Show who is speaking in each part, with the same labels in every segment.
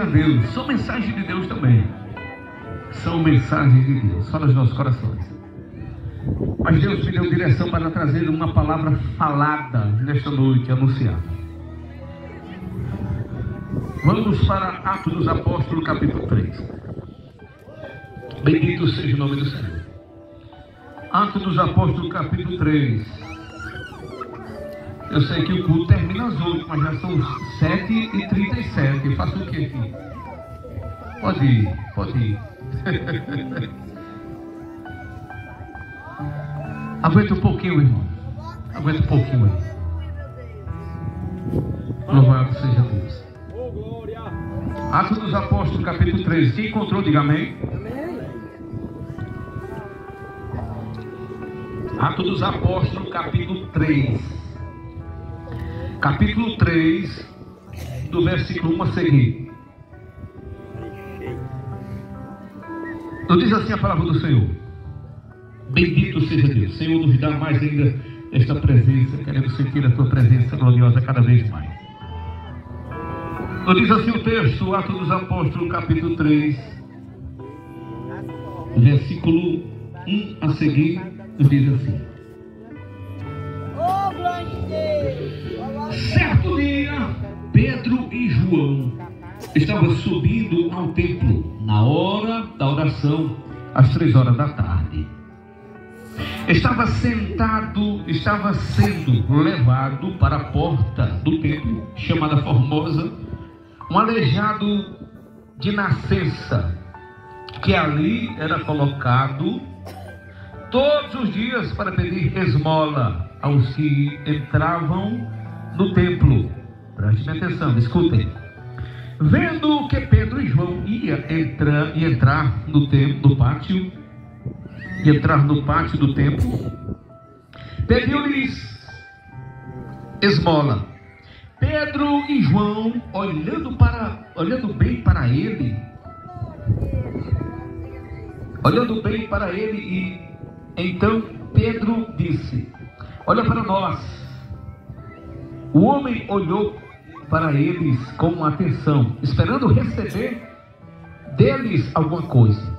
Speaker 1: a Deus, são mensagens de Deus também. São mensagens de Deus, fala aos nossos corações. Mas Deus me deu direção para trazer uma palavra falada nesta noite, anunciada. Vamos para Atos dos Apóstolos, capítulo 3. Bendito seja o nome do Senhor. Atos dos Apóstolos, capítulo 3. Eu sei que o culto termina às 8, mas já são 7h37. Eu faço o que aqui? Pode ir. Aguenta um pouquinho, irmão. Aguenta um pouquinho aí. Louvado seja Deus. Atos dos Apóstolos, capítulo 3. Quem encontrou, diga amém. Atos dos Apóstolos, capítulo 3. Capítulo 3, do versículo 1 a seguir. Não diz assim a palavra do Senhor. Bendito seja Deus. Senhor, nos dá mais ainda esta presença. Queremos sentir a tua presença gloriosa cada vez mais. Não diz assim o texto, Atos dos Apóstolos, capítulo 3, versículo 1 a seguir, diz assim. Certo dia, Pedro e João estavam subindo ao templo na hora da oração, às 3 horas da tarde. Estava sendo levado para a porta do templo, chamada Formosa, um aleijado de nascença, que ali era colocado todos os dias para pedir esmola aos que entravam no templo. Prestem atenção, escutem. Vendo que Pedro e João iam entrar no templo, no pátio do templo, pediu-lhes esmola. Pedro e João, olhando bem para ele, e então Pedro disse: olha para nós. O homem olhou para eles com atenção, esperando receber deles alguma coisa.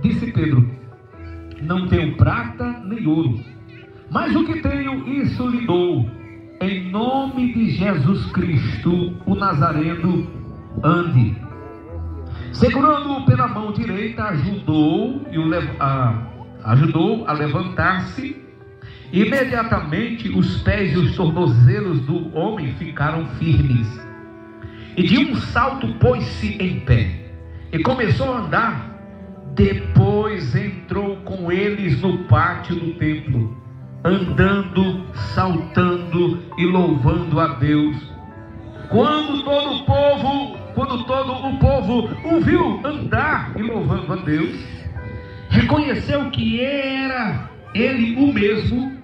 Speaker 1: Disse Pedro: não tenho prata nem ouro, mas o que tenho, isso lhe dou. Em nome de Jesus Cristo, o Nazareno, ande. Segurando-o pela mão direita, ajudou a levantar-se. Imediatamente os pés e os tornozelos do homem ficaram firmes, e de um salto pôs-se em pé e começou a andar. Depois entrou com eles no pátio do templo, andando, saltando e louvando a Deus. Quando todo o povo o viu andar e louvando a Deus, reconheceu que era ele o mesmo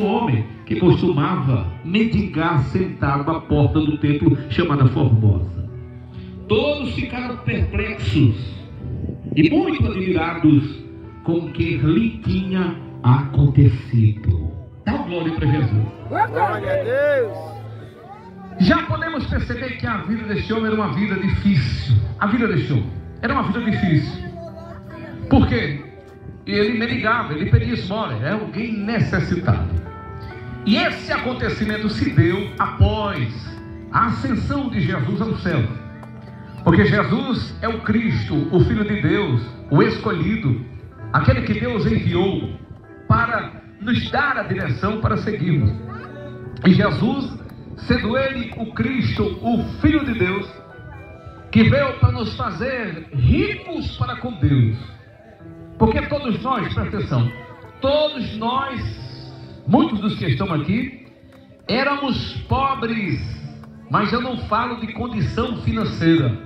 Speaker 1: homem que costumava mendigar sentado à porta do templo chamada Formosa. Todos ficaram perplexos e muito admirados com o que lhe tinha acontecido. Dá glória para Jesus.
Speaker 2: Glória a Deus.
Speaker 1: Já podemos perceber que a vida deste homem era uma vida difícil. A vida deste homem era uma vida difícil. Por quê? Ele mendigava, ele pedia esmola, era alguém necessitado. E esse acontecimento se deu após a ascensão de Jesus ao céu. Porque Jesus é o Cristo, o Filho de Deus, o escolhido, aquele que Deus enviou para nos dar a direção para seguirmos. E Jesus, sendo ele o Cristo, o Filho de Deus, que veio para nos fazer ricos para com Deus. Porque todos nós, presta atenção, todos nós, muitos dos que estão aqui, éramos pobres, mas eu não falo de condição financeira.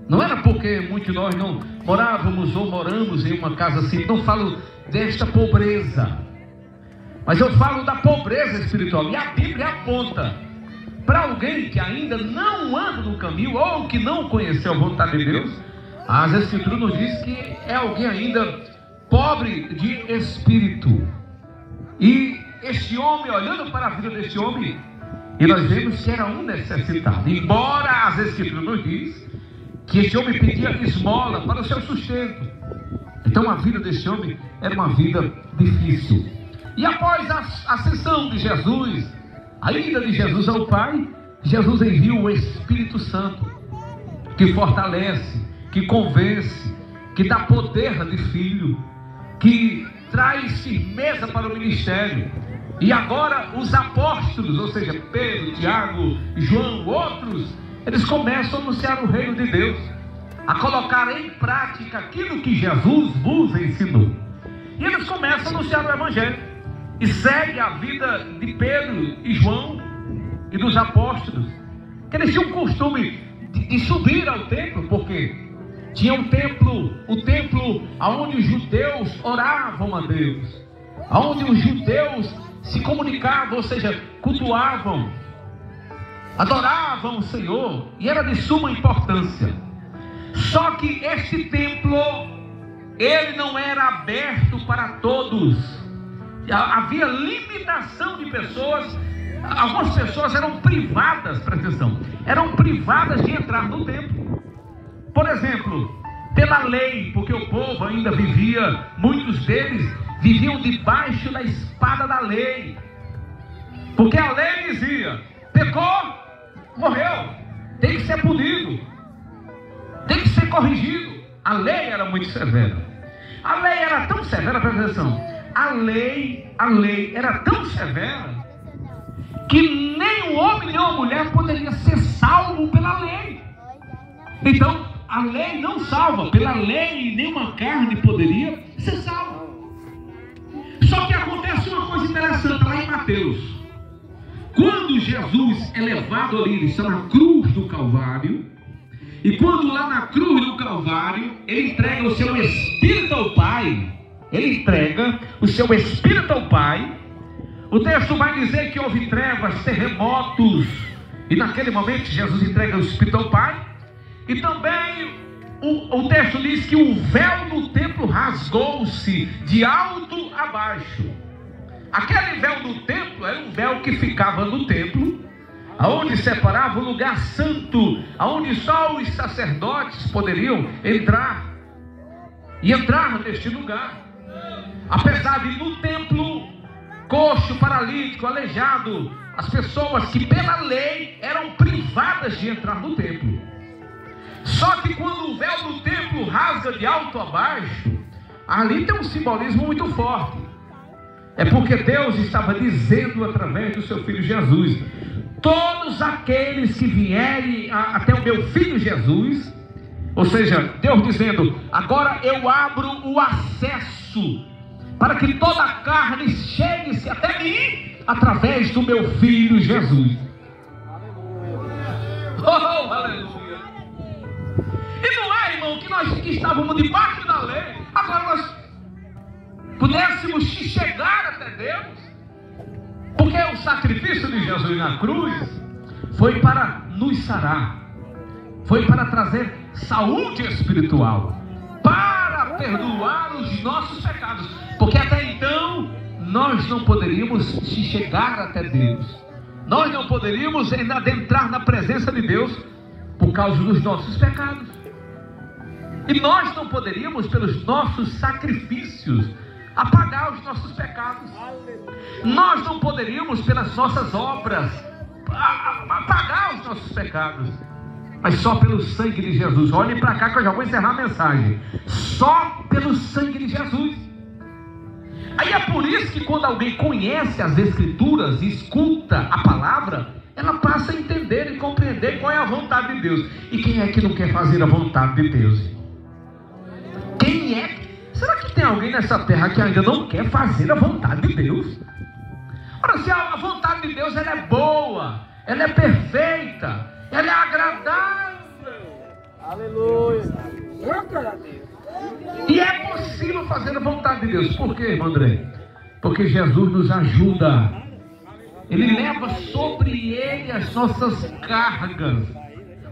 Speaker 1: Não era porque muitos de nós não morávamos ou moramos em uma casa assim, não falo desta pobreza, mas eu falo da pobreza espiritual. E a Bíblia aponta para alguém que ainda não anda no caminho ou que não conheceu a vontade de Deus. As Escrituras nos diz que é alguém ainda pobre de espírito. E este homem, olhando para a vida deste homem, E nós vemos que era um necessitado. Embora as Escrituras nos diz que esse homem pedia esmola para o seu sustento. Então a vida desse homem era uma vida difícil. E após a ascensão de Jesus, a ida de Jesus ao Pai, Jesus envia o Espírito Santo, que fortalece, que convence, que dá poder de filho, que traz firmeza para o ministério. E agora os apóstolos, ou seja, Pedro, Tiago, João, outros, eles começam a anunciar o reino de Deus, a colocar em prática aquilo que Jesus vos ensinou. E eles começam a anunciar o Evangelho. E segue a vida de Pedro e João e dos apóstolos, que eles tinham o costume de subir ao templo, porque tinha um templo, o templo onde os judeus oravam a Deus, onde os judeus se comunicavam, ou seja, cultuavam, adoravam o Senhor, e era de suma importância. Só que este templo, ele não era aberto para todos. Havia limitação de pessoas. Algumas pessoas eram privadas, presta atenção, eram privadas de entrar no templo. Por exemplo, pela lei, porque o povo ainda vivia, muitos deles viviam debaixo da espada da lei, porque a lei dizia: pecou, morreu, tem que ser punido, tem que ser corrigido. A lei era muito severa. A lei era tão severa, presta atenção, a lei era tão severa que nem o homem nem a mulher poderia ser salvo pela lei. Então a lei não salva, pela lei nenhuma carne poderia ser salva. Só que acontece uma coisa interessante lá em Mateus. Quando Jesus é levado ali, ele está na cruz do Calvário, e quando lá na cruz do Calvário ele entrega o seu Espírito ao Pai, ele entrega o seu Espírito ao Pai. O texto vai dizer que houve trevas, terremotos, e naquele momento Jesus entrega o Espírito ao Pai. E também o texto diz que o véu do templo rasgou-se de alto a baixo. Aquele véu do templo era um véu que ficava no templo, aonde separava o lugar santo, aonde só os sacerdotes poderiam entrar, e entrar neste lugar. Apesar de no templo, coxo, paralítico, aleijado, as pessoas que pela lei eram privadas de entrar no templo. Só que quando o véu do templo rasga de alto a baixo, ali tem um simbolismo muito forte. É porque Deus estava dizendo através do seu Filho Jesus: todos aqueles que vierem até o meu Filho Jesus, ou seja, Deus dizendo: agora eu abro o acesso para que toda a carne chegue-se até mim através do meu Filho Jesus. Oh, aleluia! E não é, irmão, que nós que estávamos debaixo da lei, agora nós pudéssemos chegar até Deus, porque o sacrifício de Jesus na cruz foi para nos sarar, foi para trazer saúde espiritual, para perdoar os nossos pecados, porque até então nós não poderíamos chegar até Deus, nós não poderíamos adentrar na presença de Deus por causa dos nossos pecados, e nós não poderíamos pelos nossos sacrifícios apagar os nossos pecados, nós não poderíamos pelas nossas obras apagar os nossos pecados, mas só pelo sangue de Jesus. Olhem para cá que eu já vou encerrar a mensagem. Só pelo sangue de Jesus. Aí é por isso que quando alguém conhece as Escrituras e escuta a palavra, ela passa a entender e compreender qual é a vontade de Deus. E quem é que não quer fazer a vontade de Deus? Quem é? Será que tem alguém nessa terra que ainda não quer fazer a vontade de Deus? Ora, se a vontade de Deus ela é boa, ela é perfeita, ela é agradável.
Speaker 2: Aleluia.
Speaker 1: E é possível fazer a vontade de Deus. Por quê, irmão André? Porque Jesus nos ajuda. Ele leva sobre ele as nossas cargas,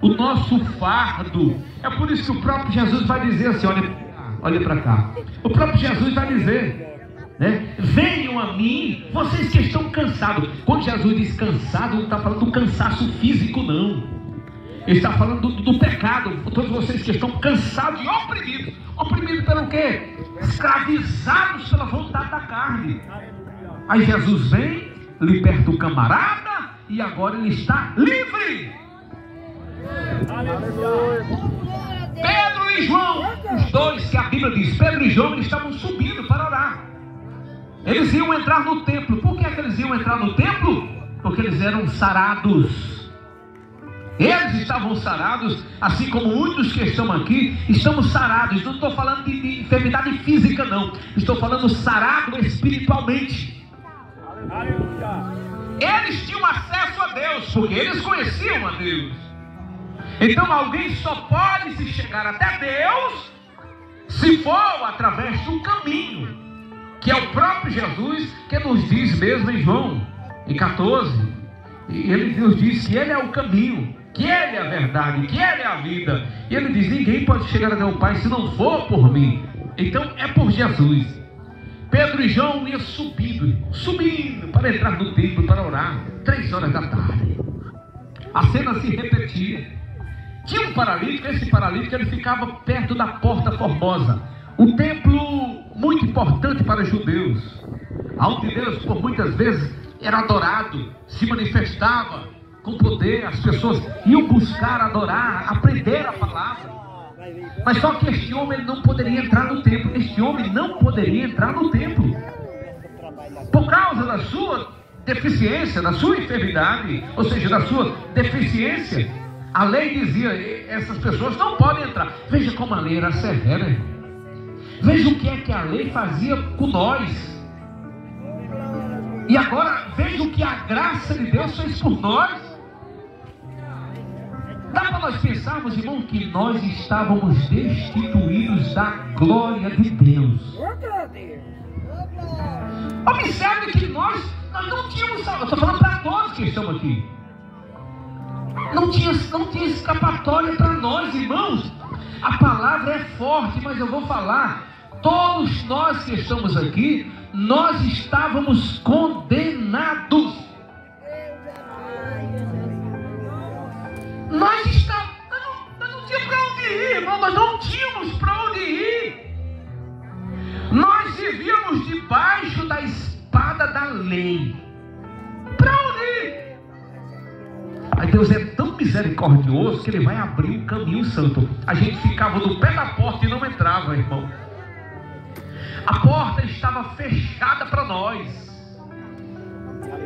Speaker 1: o nosso fardo. É por isso que o próprio Jesus vai dizer assim: olha para cá. O próprio Jesus vai dizer: né? Venham a mim, vocês que estão cansados. Quando Jesus diz cansado, não está falando do cansaço físico, não. Ele está falando do pecado. Todos vocês que estão cansados e oprimidos. Oprimidos pelo quê? Escravizados pela vontade da carne. Aí Jesus vem, liberta o camarada, e agora ele está livre. Pedro e João, os dois que a Bíblia diz, Pedro e João, eles estavam subindo para orar. Eles iam entrar no templo. Por que é que eles iam entrar no templo? Porque eles eram sarados. Eles estavam sarados, assim como muitos que estão aqui, estamos sarados. Não estou falando de enfermidade física, não. Estou falando sarado espiritualmente. Eles tinham acesso a Deus, porque eles conheciam a Deus. Então alguém só pode se chegar até Deus se for através do caminho, que é o próprio Jesus, que nos diz mesmo em João em 14. E ele nos diz que ele é o caminho, que ele é a verdade, que ele é a vida. E ele diz: ninguém pode chegar até o Pai se não for por mim. Então é por Jesus. Pedro e João iam subindo para entrar no templo para orar. 3 horas da tarde. A cena se repetia. Tinha um paralítico. Esse paralítico ele ficava perto da Porta Formosa, o templo muito importante para os judeus, onde Deus por muitas vezes era adorado, se manifestava com poder. As pessoas iam buscar adorar, aprender a palavra. Mas só que este homem não poderia entrar no templo. Este homem não poderia entrar no templo por causa da sua deficiência, da sua enfermidade, ou seja, da sua deficiência. A lei dizia: essas pessoas não podem entrar. Veja como a lei era severa. Veja o que é que a lei fazia com nós. E agora veja o que a graça de Deus fez por nós. Dá para nós pensarmos, irmão, que nós estávamos destituídos da glória de Deus. Observe que nós não tínhamos salvação. Estou falando para todos que estão aqui. Não tinha escapatória para nós, irmãos. A palavra é forte, mas eu vou falar. Todos nós que estamos aqui, nós estávamos condenados. Nós não tínhamos para onde ir, irmão. Nós não tínhamos para onde ir. Nós vivíamos debaixo da espada da lei. Para onde ir? Aí Deus é tão misericordioso que Ele vai abrir um caminho santo. A gente ficava no pé da porta e não entrava, irmão. A porta estava fechada para nós.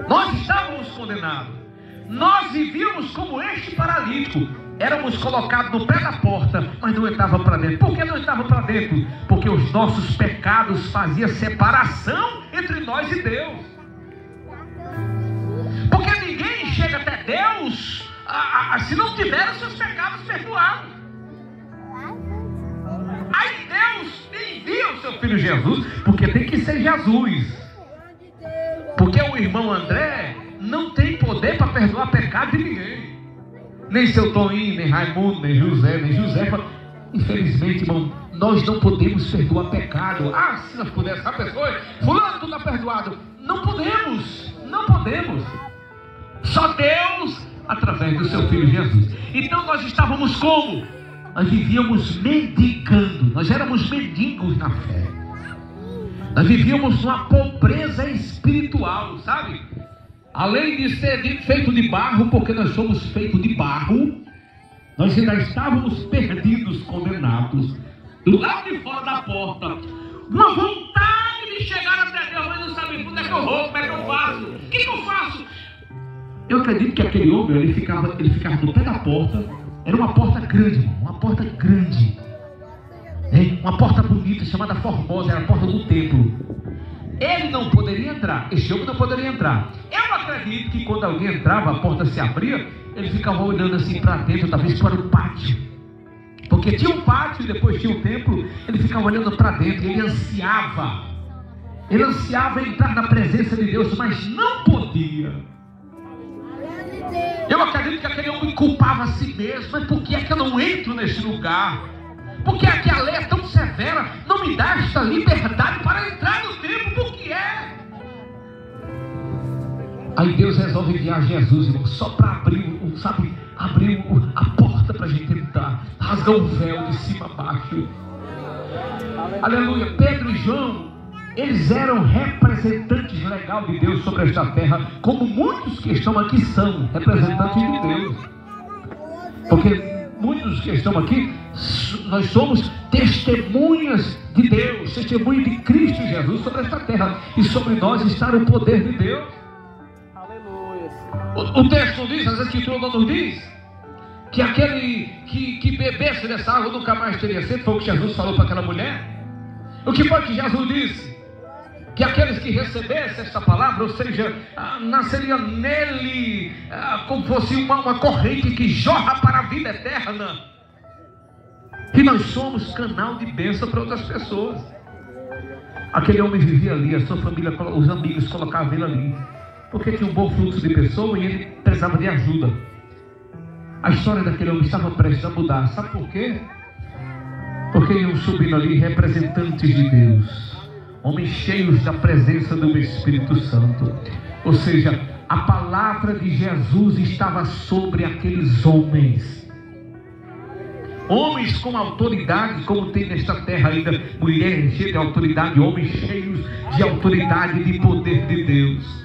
Speaker 1: Nós estávamos condenados. Nós vivíamos como este paralítico. Éramos colocados no pé da porta, mas não entrava para dentro. Por que não entrava para dentro? Porque os nossos pecados faziam separação entre nós e Deus. Porque ninguém chega até Deus se não tiver os seus pecados perdoados. Aí Deus envia o seu filho Jesus, porque tem que ser Jesus. Porque o irmão André não tem poder para perdoar pecado de ninguém. Nem seu Toninho, nem Raimundo, nem Josefa. Infelizmente, irmão, nós não podemos perdoar pecado. Se nós pudéssemos, a pessoa, fulano, tu está perdoado. Não podemos. Só Deus, através do seu filho Jesus. Então nós estávamos como? Nós vivíamos mendigando. Nós éramos mendigos na fé. Nós vivíamos numa pobreza espiritual, sabe? Além de ser feito de barro, porque nós somos feitos de barro, nós ainda estávamos perdidos, condenados, do lado de fora da porta. Uma vontade de chegar até Deus, mas não sabia onde é que eu vou, como é que eu faço, o que eu faço? Eu acredito que aquele homem, ele ficava no pé da porta. Era uma porta grande, irmão, uma porta grande, uma porta bonita, chamada Formosa, era a porta do templo. Ele não poderia entrar, esse homem não poderia entrar. Eu acredito que quando alguém entrava, a porta se abria, ele ficava olhando assim para dentro, talvez para o pátio. Porque tinha um pátio e depois tinha um templo, ele ficava olhando para dentro, ele ansiava entrar na presença de Deus, mas não podia. Eu acredito que aquele homem culpava a si mesmo. Mas por que é que eu não entro nesse lugar? Por que é que a lei é tão severa? Não me dá esta liberdade para entrar no templo? Por quê? Aí Deus resolve enviar Jesus, irmão, só para abrir a porta para a gente entrar, rasgar o véu de cima a baixo. Aleluia. Pedro e João, eles eram representantes legais de Deus sobre esta terra, como muitos que estão aqui são representantes de Deus. Porque muitos que estão aqui, nós somos testemunhas de Deus, testemunhas de Cristo Jesus sobre esta terra, e sobre nós está o poder de Deus.
Speaker 2: Aleluia.
Speaker 1: O texto não diz, as escrituras não nos diz, que aquele que bebesse dessa água nunca mais teria sede. Foi o que Jesus falou para aquela mulher. O que foi que Jesus disse? Que aqueles que recebessem esta palavra, ou seja, nasceria nele como fosse uma corrente que jorra para a vida eterna. E nós somos canal de bênção para outras pessoas. Aquele homem vivia ali, a sua família, os amigos colocavam ele ali, porque tinha um bom fluxo de pessoa e ele precisava de ajuda. A história daquele homem estava prestes a mudar. Sabe por quê? Porque iam subindo ali representantes de Deus, homens cheios da presença do Espírito Santo. Ou seja, a palavra de Jesus estava sobre aqueles homens. Homens com autoridade, como tem nesta terra ainda, mulheres cheias de autoridade, homens cheios de autoridade e de poder de Deus.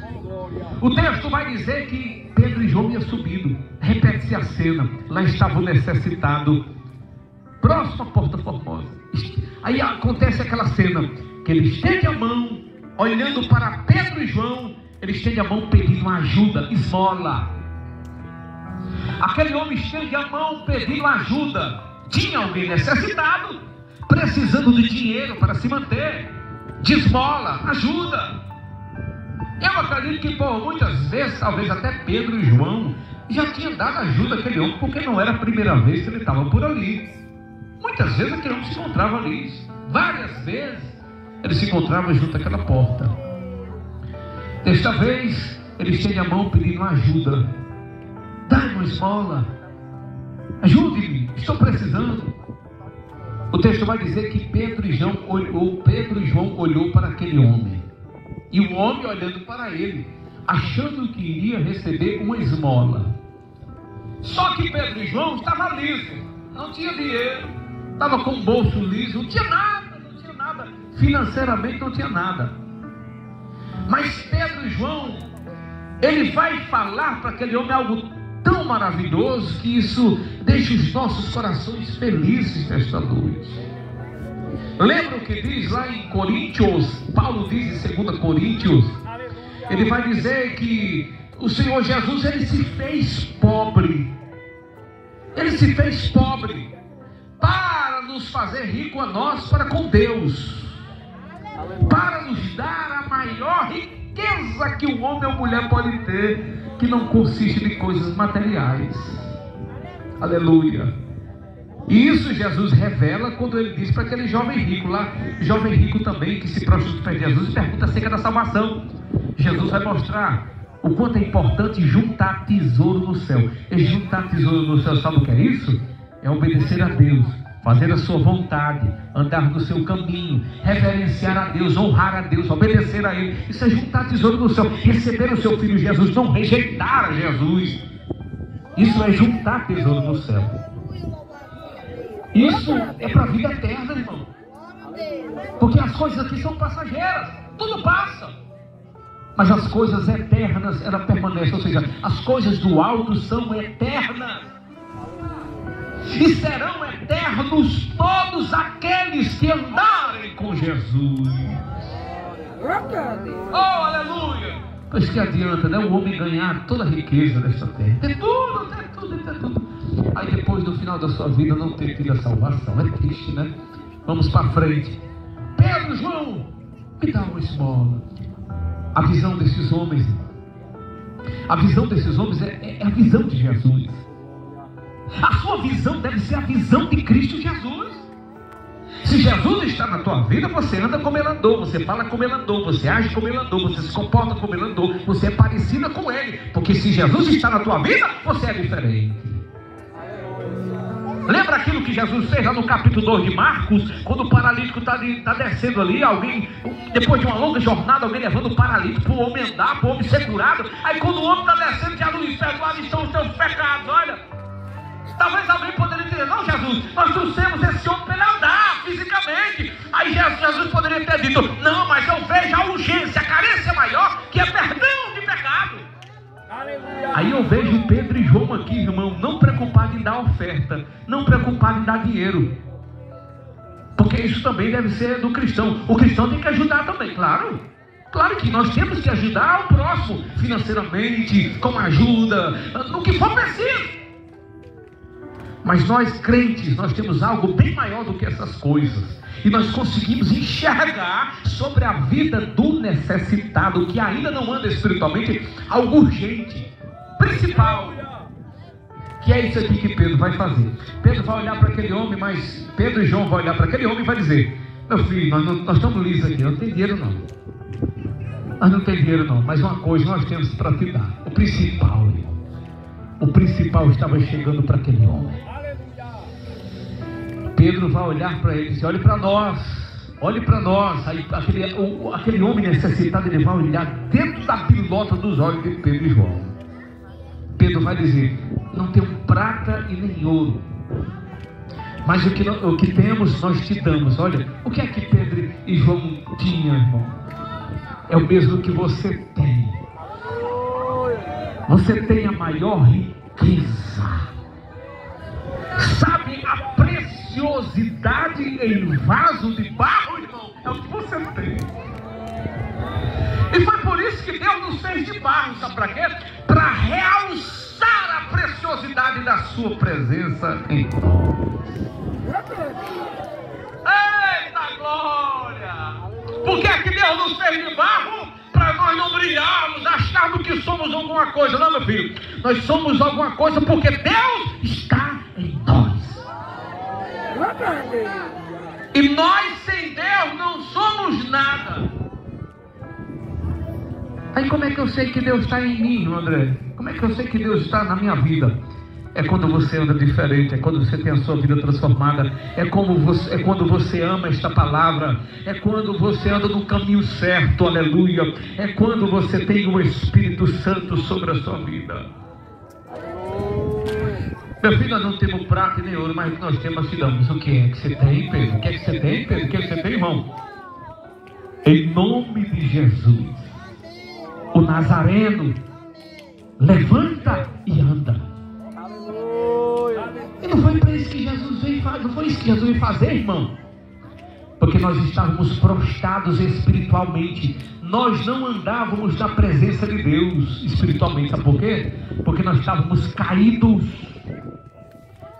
Speaker 1: O texto vai dizer que Pedro e João iam subindo. Repete-se a cena. Lá estava o necessitado, próximo à Porta Formosa. Aí acontece aquela cena, que ele estende a mão, olhando para Pedro e João, ele estende a mão pedindo ajuda, esmola. Aquele homem estende a mão pedindo ajuda. Tinha alguém necessitado, precisando de dinheiro para se manter, de esmola, ajuda. Eu acredito que por muitas vezes, talvez até Pedro e João já tinham dado ajuda àquele homem, porque não era a primeira vez que ele estava por ali. Muitas vezes aquele homem se encontrava ali, várias vezes ele se encontrava junto àquela porta. Desta vez ele estende a mão pedindo ajuda. Dá-me uma esmola, ajude-me, estou precisando. O texto vai dizer que Pedro e João olhou para aquele homem, e o homem olhando para ele, achando que iria receber uma esmola. Só que Pedro e João estavam lisos, não tinha dinheiro, estava com o bolso liso, não tinha nada, financeiramente não tinha nada. Mas Pedro e João, ele vai falar para aquele homem algo tão maravilhoso, que isso deixa os nossos corações felizes nesta noite. Lembra o que diz lá em Coríntios? Paulo diz em 2 Coríntios, ele vai dizer que o Senhor Jesus, ele se fez pobre. Ele se fez pobre para nos fazer rico a nós para com Deus, para nos dar a maior riqueza que o homem ou mulher pode ter, que não consiste de coisas materiais. Aleluia. E isso Jesus revela quando ele diz para aquele jovem rico lá, jovem rico também, que se prostra perto de Jesus, pergunta acerca da salvação. Jesus vai mostrar o quanto é importante juntar tesouro no céu. E juntar tesouro no céu, sabe o que é isso? É obedecer a Deus, fazer a sua vontade, andar no seu caminho, reverenciar a Deus, honrar a Deus, obedecer a Ele. Isso é juntar tesouro no céu, receber o seu Filho Jesus, não rejeitar a Jesus. Isso é juntar tesouro no céu. Isso é para a vida eterna, irmão. Porque as coisas aqui são passageiras, tudo passa. Mas as coisas eternas, elas permanecem. Ou seja, as coisas do alto são eternas. E serão eternos todos aqueles que andarem com Jesus. Oh, aleluia! Pois que adianta, né? O homem ganhar toda a riqueza desta terra, ter tudo. Aí depois, no final da sua vida, não ter tido a salvação. É triste, né? Vamos para frente. Pedro, João, me dá uma esmola. A visão desses homens, é a visão de Jesus. A sua visão deve ser a visão de Cristo Jesus. Se Jesus está na tua vida, você anda como Ele andou, você fala como Ele andou, você age como Ele andou, você se comporta como Ele andou, você é parecida com Ele. Porque se Jesus está na tua vida, você é diferente. Lembra aquilo que Jesus fez lá no capítulo 2 de Marcos, quando o paralítico está descendo ali, alguém, depois de uma longa jornada, alguém levando o paralítico para o homem andar, para o homem ser curado. Aí quando o homem está descendo, Jesus, perdoados estão os teus pecados. Olha, talvez alguém poderia dizer, não, Jesus, nós trouxemos esse homem para ele andar fisicamente. Aí Jesus poderia ter dito, não, mas eu vejo a urgência, a carência maior, que é perdão de pecado. Aí eu vejo Pedro e João aqui, irmão, não preocupado em dar oferta, não preocupado em dar dinheiro, porque isso também deve ser do cristão. O cristão tem que ajudar também, claro que nós temos que ajudar o próximo financeiramente, com ajuda, no que for preciso. Mas nós crentes, nós temos algo bem maior do que essas coisas, e nós conseguimos enxergar sobre a vida do necessitado, que ainda não anda espiritualmente, algo urgente, principal, que é isso aqui que Pedro vai fazer. Pedro vai olhar para aquele homem, mas Pedro e João vão olhar para aquele homem e vai dizer, meu filho, nós estamos lisos aqui, não tem dinheiro não, nós não tem dinheiro não, mas uma coisa nós temos para te dar, o principal estava chegando para aquele homem. Pedro vai olhar para ele e dizer, olhe para nós. Aí aquele homem necessitado, ele vai olhar dentro da pilota dos olhos de Pedro e João. Pedro vai dizer, não tenho prata e nem ouro, mas o que temos nós te damos. Olha, o que é que Pedro e João tinham, irmão? É o mesmo que você tem. Você tem a maior riqueza. Sabe a preciosidade em vaso de barro, irmão? É o que você tem. E foi por isso que Deus nos fez de barro, sabe para quê? Para realçar a preciosidade da sua presença em nós. Eita glória! Por que é que Deus nos fez de barro? Para nós não brilharmos, acharmos que somos alguma coisa. Não, meu filho, nós somos alguma coisa porque Deus está em nós. E nós sem Deus não somos nada. Aí como é que eu sei que Deus está em mim, André? Como é que eu sei que Deus está na minha vida? É quando você anda diferente, é quando você tem a sua vida transformada, é quando você ama esta palavra, é quando você anda no caminho certo, aleluia, é quando você tem o Espírito Santo sobre a sua vida. Meu filho, nós não temos prata e nem ouro, mas nós temos, te damos. O que é que você tem, Pedro? O que é que você tem, Pedro? O que é que você tem, irmão? Em nome de Jesus, o Nazareno, levanta e anda. E não foi para isso que Jesus veio fazer, não foi isso que Jesus veio fazer, irmão. Porque nós estávamos prostrados espiritualmente. Nós não andávamos na presença de Deus espiritualmente. Sabe por quê? Porque nós estávamos caídos,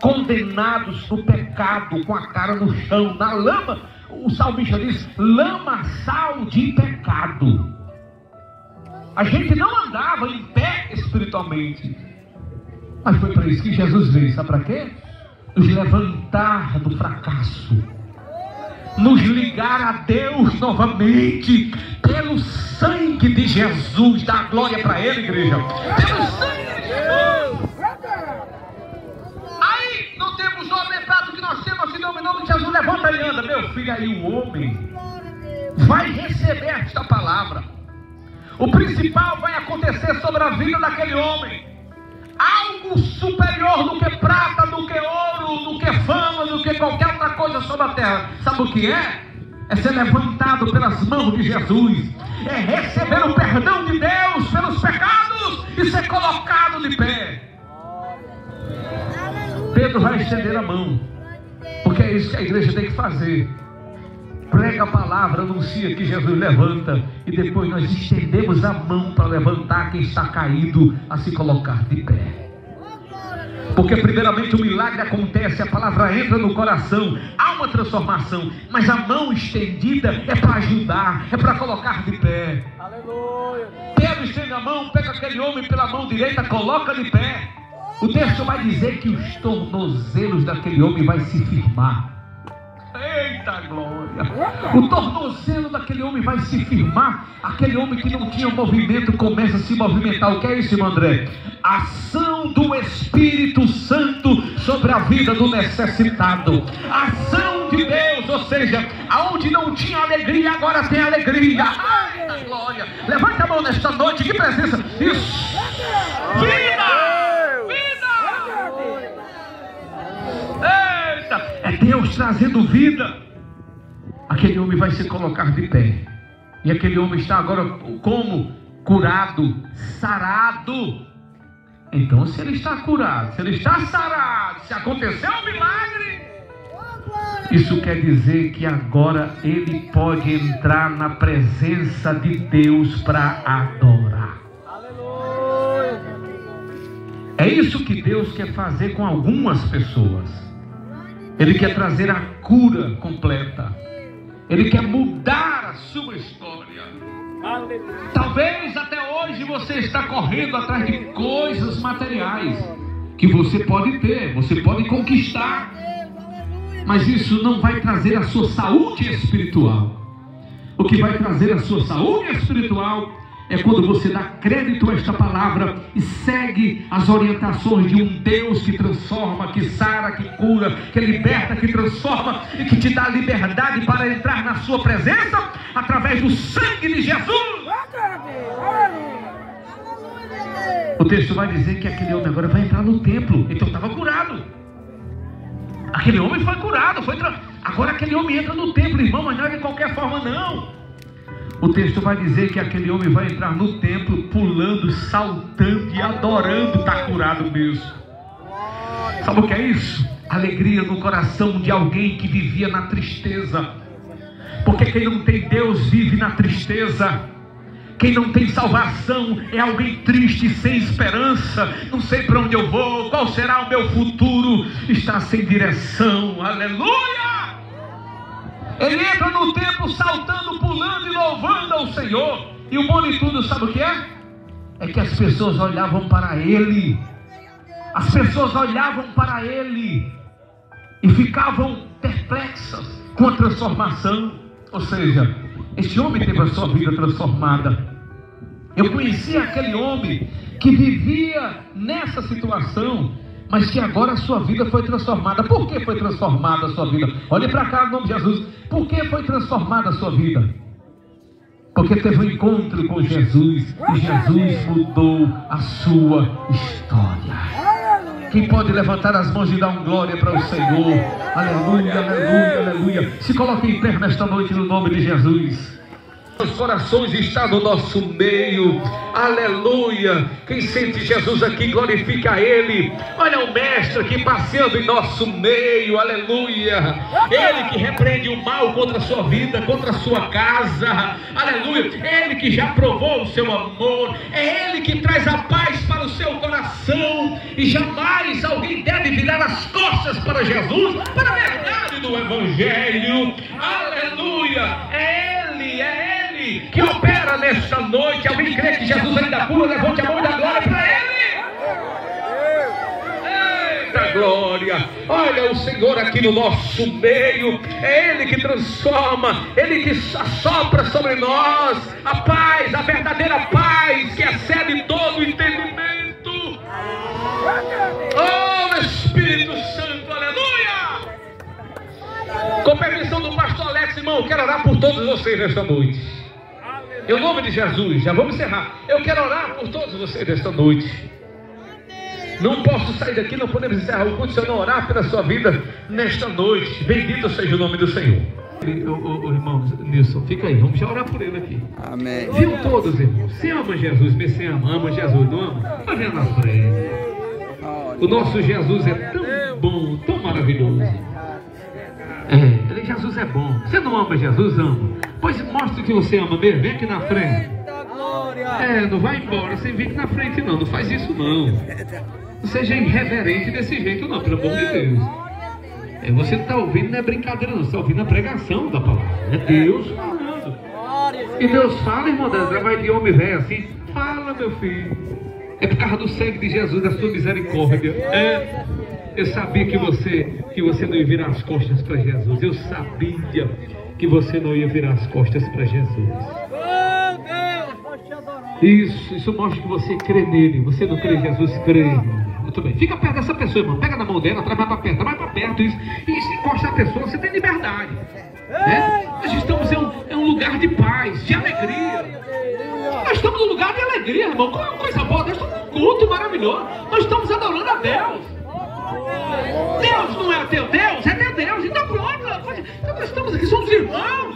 Speaker 1: condenados no pecado, com a cara no chão, na lama. O salmista diz, lamaçal de pecado. A gente não andava em pé espiritualmente. Mas foi para isso que Jesus veio, sabe para quê? Nos levantar do fracasso, nos ligar a Deus novamente, pelo sangue de Jesus. Dá glória para Ele, igreja, pelo sangue de Jesus. Aí não temos homem prato que nós temos, assim, em nome de Jesus, levanta e anda. Meu filho, aí o homem vai receber esta palavra. O principal vai acontecer sobre a vida daquele homem. Algo superior do que prata, do que ouro, do que fama, do que qualquer outra coisa sobre a terra. Sabe o que é? É ser levantado pelas mãos de Jesus. É receber o perdão de Deus pelos pecados e ser colocado de pé. Pedro vai estender a mão, porque é isso que a igreja tem que fazer. Prega a palavra, anuncia que Jesus levanta, e depois nós estendemos a mão para levantar quem está caído a se colocar de pé. Porque primeiramente o milagre acontece, a palavra entra no coração, há uma transformação, mas a mão estendida é para ajudar, é para colocar de pé. Aleluia. Pedro estende a mão, pega aquele homem pela mão direita, coloca de pé. O texto vai dizer que os tornozelos daquele homem vai se firmar. Eita glória! O tornozelo daquele homem vai se firmar. Aquele homem que não tinha movimento começa a se movimentar. O que é isso, irmão André? Ação do Espírito Santo sobre a vida do necessitado. Ação de Deus, ou seja, aonde não tinha alegria, agora tem alegria. Eita glória! Levanta a mão nesta noite, que presença! Isso! Vida! Eita, é Deus trazendo vida. Aquele homem vai se colocar de pé. E aquele homem está agora como? Curado, sarado. Então se ele está curado, se ele está sarado, se aconteceu um milagre, isso quer dizer que agora ele pode entrar na presença de Deus para adorar. É isso que Deus quer fazer com algumas pessoas. Ele quer trazer a cura completa. Ele quer mudar a sua história. Talvez até hoje você está correndo atrás de coisas materiais que você pode ter, você pode conquistar, mas isso não vai trazer a sua saúde espiritual. O que vai trazer a sua saúde espiritual é quando você dá crédito a esta palavra e segue as orientações de um Deus que transforma, que sara, que cura, que liberta, que transforma e que te dá liberdade para entrar na sua presença através do sangue de Jesus. O texto vai dizer que aquele homem agora vai entrar no templo. Então estava curado. Aquele homem foi curado. Agora aquele homem entra no templo, irmão, mas não é de qualquer forma não. O texto vai dizer que aquele homem vai entrar no templo pulando, saltando e adorando. Está curado mesmo. Sabe o que é isso? Alegria no coração de alguém que vivia na tristeza. Porque quem não tem Deus vive na tristeza. Quem não tem salvação é alguém triste, sem esperança. Não sei para onde eu vou, qual será o meu futuro. Está sem direção. Aleluia! Ele entra no templo saltando, pulando e louvando ao Senhor. E o bom de tudo, sabe o que é? É que as pessoas olhavam para ele. As pessoas olhavam para ele e ficavam perplexas com a transformação. Ou seja, este homem teve a sua vida transformada. Eu conhecia aquele homem que vivia nessa situação, mas que agora a sua vida foi transformada. Por que foi transformada a sua vida? Olhe para cá, no nome de Jesus. Por que foi transformada a sua vida? Porque teve um encontro com Jesus e Jesus mudou a sua história. Quem pode levantar as mãos e dar glória para o Senhor? Aleluia, aleluia, aleluia. Se coloque em pé nesta noite no nome de Jesus. Os corações estão no nosso meio. Aleluia. Quem sente Jesus aqui, glorifica a Ele. Olha o Mestre aqui passeando em nosso meio. Aleluia. Ele que repreende o mal contra a sua vida, contra a sua casa. Aleluia. Ele que já provou o seu amor. É Ele que traz a paz para o seu coração. E jamais alguém deve virar as costas para Jesus, para a verdade do Evangelho. Aleluia. É Ele que opera nesta noite. Alguém crê que Jesus ainda cura? Levante a mão e dá glória para Ele. Eita glória. Olha o Senhor aqui no nosso meio. É Ele que transforma, Ele que assopra sobre nós a paz, a verdadeira paz que excede todo o entendimento. Oh Espírito Santo, aleluia. Com permissão do pastor Alex, irmão, eu quero orar por todos vocês nesta noite. Em nome de Jesus, já vamos encerrar. Eu quero orar por todos vocês nesta noite. Não posso sair daqui, não podemos encerrar o culto se eu não orar pela sua vida nesta noite. Bendito seja o nome do Senhor. Irmão Nilson, fica aí, vamos já orar por ele aqui. Amém. Viu todos, irmãos? Você ama Jesus, você ama Jesus, não ama? Vai ver na frente. O nosso Jesus é tão bom, tão maravilhoso. Jesus é bom. Você não ama Jesus? Ama. Pois mostre que você ama mesmo. Vem aqui na frente. Não vai embora sem vir aqui na frente não. Não faz isso não. Não seja irreverente desse jeito não, pelo amor de Deus. Você está ouvindo, não é brincadeira não. Você está ouvindo a pregação da palavra. É Deus falando. E Deus fala, irmão André, vai de homem velho assim. Fala, meu filho. É por causa do sangue de Jesus, da sua misericórdia. Eu sabia que você não ia virar as costas para Jesus. Eu sabia que você não ia virar as costas para Jesus. Isso mostra que você crê nele. Você não crê em Jesus, crê. Muito bem. Fica perto dessa pessoa, irmão. Pega na mão dela, traz mais para perto. Isso. E se encosta a pessoa, você tem liberdade. Né? Nós estamos em um lugar de paz, de alegria. Nós estamos num lugar de alegria, irmão. Coisa boa. Nós estamos num culto maravilhoso. Nós estamos adorando a Deus. Deus não é teu Deus, é teu Deus. Então pronto. Então nós estamos aqui, somos irmãos.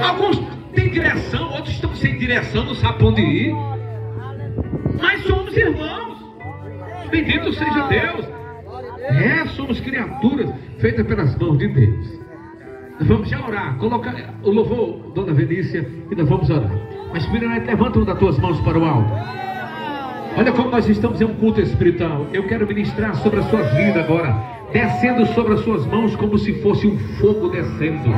Speaker 1: Alguns têm direção, outros estão sem direção, não sabem para onde ir. Mas somos irmãos. Bendito seja Deus. Somos criaturas feitas pelas mãos de Deus. Vamos já orar. Coloca o louvor, dona Venícia, e nós vamos orar. Mas primeiro, levanta uma das tuas mãos para o alto. Olha como nós estamos em um culto espiritual. Eu quero ministrar sobre as suas vidas agora, descendo sobre as suas mãos como se fosse um fogo descendo.